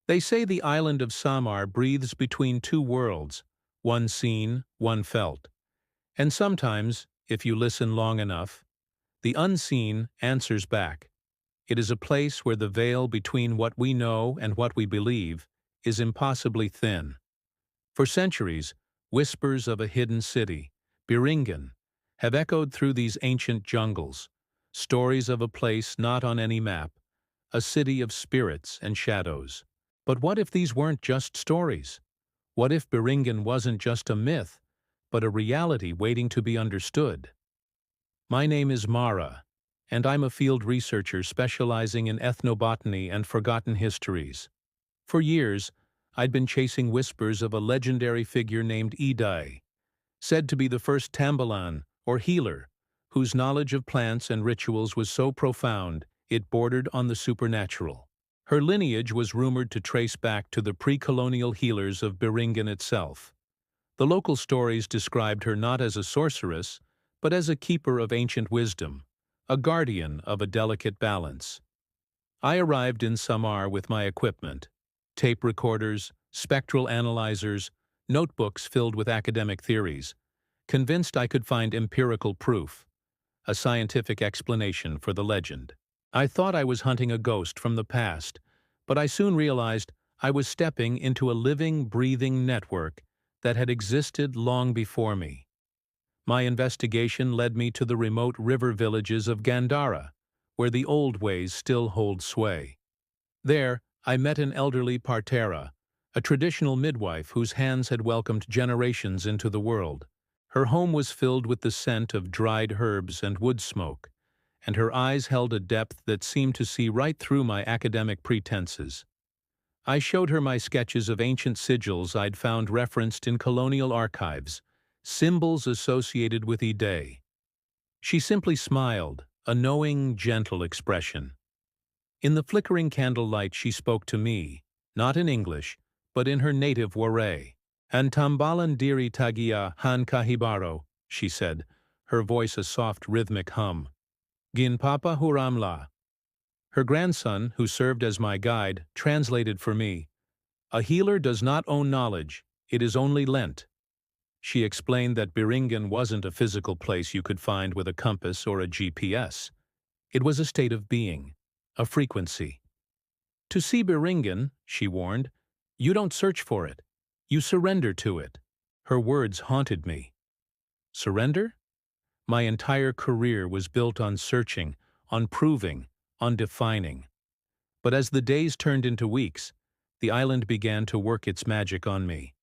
They say the island of Samar breathes between two worlds, one seen, one felt. And sometimes, if you listen long enough, the unseen answers back. It is a place where the veil between what we know and what we believe is impossibly thin. For centuries, whispers of a hidden city, Biringan, have echoed through these ancient jungles, stories of a place not on any map, a city of spirits and shadows. But what if these weren't just stories? What if Biringan wasn't just a myth, but a reality waiting to be understood? My name is Mara, and I'm a field researcher specializing in ethnobotany and forgotten histories. For years, I'd been chasing whispers of a legendary figure named Idai, said to be the first tambalan, or healer, whose knowledge of plants and rituals was so profound it bordered on the supernatural. Her lineage was rumored to trace back to the pre-colonial healers of Biringan itself. The local stories described her not as a sorceress, but as a keeper of ancient wisdom, a guardian of a delicate balance. I arrived in Samar with my equipment: tape recorders, spectral analyzers, notebooks filled with academic theories, convinced I could find empirical proof, a scientific explanation for the legend. I thought I was hunting a ghost from the past, but I soon realized I was stepping into a living, breathing network that had existed long before me. My investigation led me to the remote river villages of Gandhara, where the old ways still hold sway. There, I met an elderly partera, a traditional midwife whose hands had welcomed generations into the world. Her home was filled with the scent of dried herbs and wood smoke, and her eyes held a depth that seemed to see right through my academic pretenses. I showed her my sketches of ancient sigils I'd found referenced in colonial archives, symbols associated with Ide. She simply smiled, a knowing, gentle expression. In the flickering candlelight she spoke to me, not in English, but in her native Waray. "An tambalan diri tagia han kahibaro," she said, her voice a soft rhythmic hum. "Gin papa huramla." Her grandson, who served as my guide, translated for me, "A healer does not own knowledge, it is only lent." She explained that Biringan wasn't a physical place you could find with a compass or a GPS. It was a state of being, a frequency. "To see Biringan," she warned, "you don't search for it, you surrender to it." Her words haunted me. Surrender? My entire career was built on searching, on proving, on defining. But as the days turned into weeks, the island began to work its magic on me.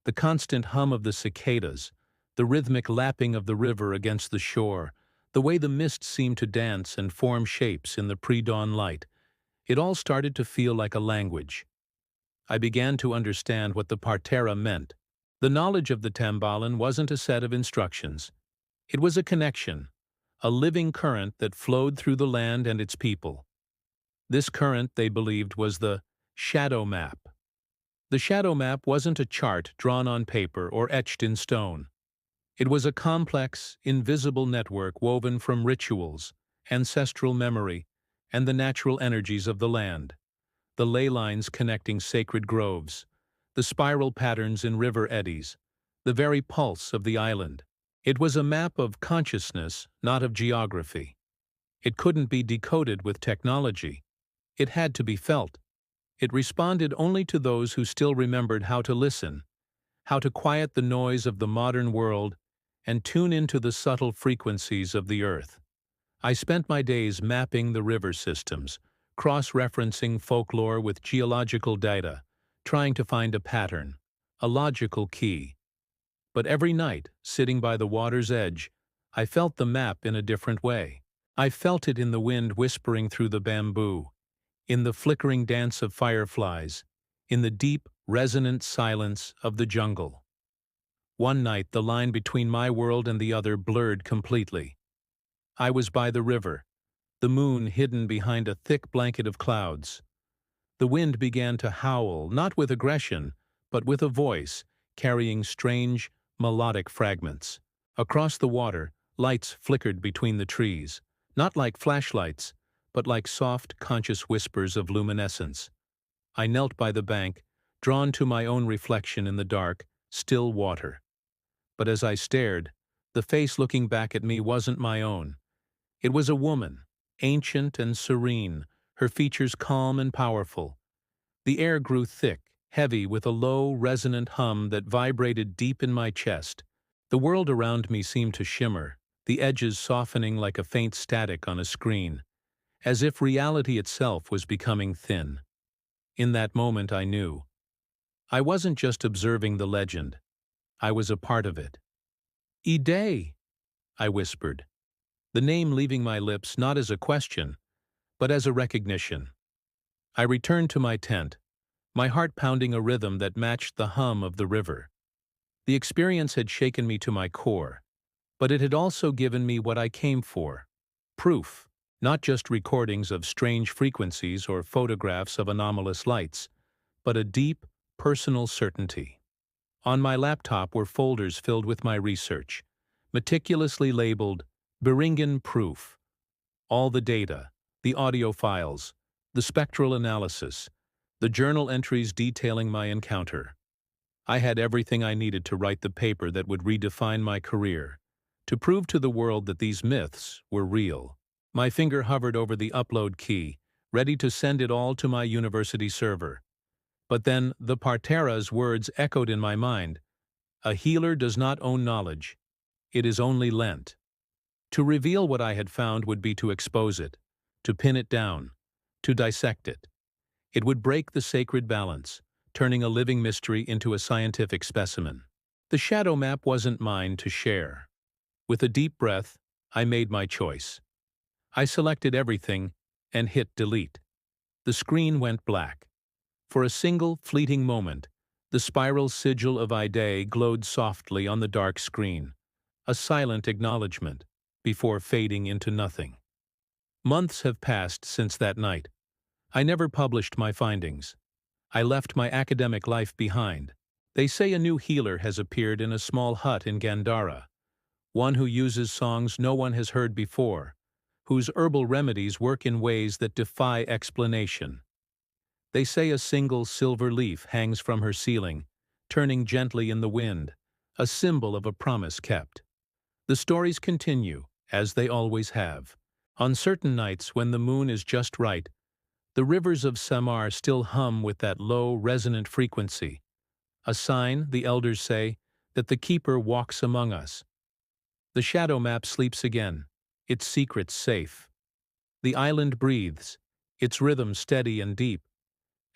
The constant hum of the cicadas, the rhythmic lapping of the river against the shore, the way the mist seemed to dance and form shapes in the pre-dawn light, it all started to feel like a language. I began to understand what the partera meant. The knowledge of the tambalan wasn't a set of instructions. It was a connection, a living current that flowed through the land and its people. This current, they believed, was the shadow map. The shadow map wasn't a chart drawn on paper or etched in stone. It was a complex, invisible network woven from rituals, ancestral memory, and the natural energies of the land. The ley lines connecting sacred groves, the spiral patterns in river eddies, the very pulse of the island. It was a map of consciousness, not of geography. It couldn't be decoded with technology. It had to be felt. It responded only to those who still remembered how to listen, how to quiet the noise of the modern world and tune into the subtle frequencies of the earth. I spent my days mapping the river systems, cross-referencing folklore with geological data, trying to find a pattern, a logical key. But every night, sitting by the water's edge, I felt the map in a different way. I felt it in the wind whispering through the bamboo, in the flickering dance of fireflies, in the deep, resonant silence of the jungle. One night, the line between my world and the other blurred completely. I was by the river, the moon hidden behind a thick blanket of clouds. The wind began to howl, not with aggression, but with a voice, carrying strange, melodic fragments. Across the water, lights flickered between the trees, not like flashlights, but like soft, conscious whispers of luminescence. I knelt by the bank, drawn to my own reflection in the dark, still water. But as I stared, the face looking back at me wasn't my own. It was a woman, ancient and serene, her features calm and powerful. The air grew thick, heavy with a low, resonant hum that vibrated deep in my chest. The world around me seemed to shimmer, the edges softening like a faint static on a screen, as if reality itself was becoming thin. In that moment I knew. I wasn't just observing the legend. I was a part of it. "Ide," I whispered, the name leaving my lips not as a question, but as a recognition. I returned to my tent, my heart pounding a rhythm that matched the hum of the river. The experience had shaken me to my core, but it had also given me what I came for: proof, not just recordings of strange frequencies or photographs of anomalous lights, but a deep, personal certainty. On my laptop were folders filled with my research, meticulously labeled Biringan proof. All the data, the audio files, the spectral analysis, the journal entries detailing my encounter. I had everything I needed to write the paper that would redefine my career, to prove to the world that these myths were real. My finger hovered over the upload key, ready to send it all to my university server. But then the Partera's words echoed in my mind: "A healer does not own knowledge. It is only lent." To reveal what I had found would be to expose it, to pin it down, to dissect it. It would break the sacred balance, turning a living mystery into a scientific specimen. The shadow map wasn't mine to share. With a deep breath, I made my choice. I selected everything and hit delete. The screen went black. For a single, fleeting moment, the spiral sigil of Ide glowed softly on the dark screen, a silent acknowledgement, before fading into nothing. Months have passed since that night. I never published my findings. I left my academic life behind. They say a new healer has appeared in a small hut in Gandhara, one who uses songs no one has heard before, whose herbal remedies work in ways that defy explanation. They say a single silver leaf hangs from her ceiling, turning gently in the wind, a symbol of a promise kept. The stories continue, as they always have. On certain nights when the moon is just right, the rivers of Samar still hum with that low, resonant frequency, a sign, the elders say, that the keeper walks among us. The shadow map sleeps again, its secrets safe. The island breathes, its rhythm steady and deep.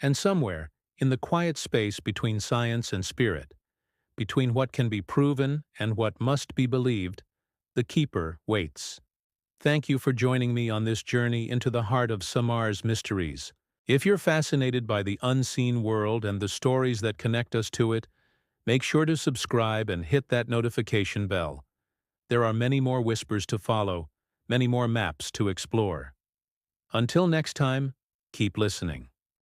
And somewhere, in the quiet space between science and spirit, between what can be proven and what must be believed, the keeper waits. Thank you for joining me on this journey into the heart of Samar's mysteries. If you're fascinated by the unseen world and the stories that connect us to it, make sure to subscribe and hit that notification bell. There are many more whispers to follow, many more maps to explore. Until next time, keep listening.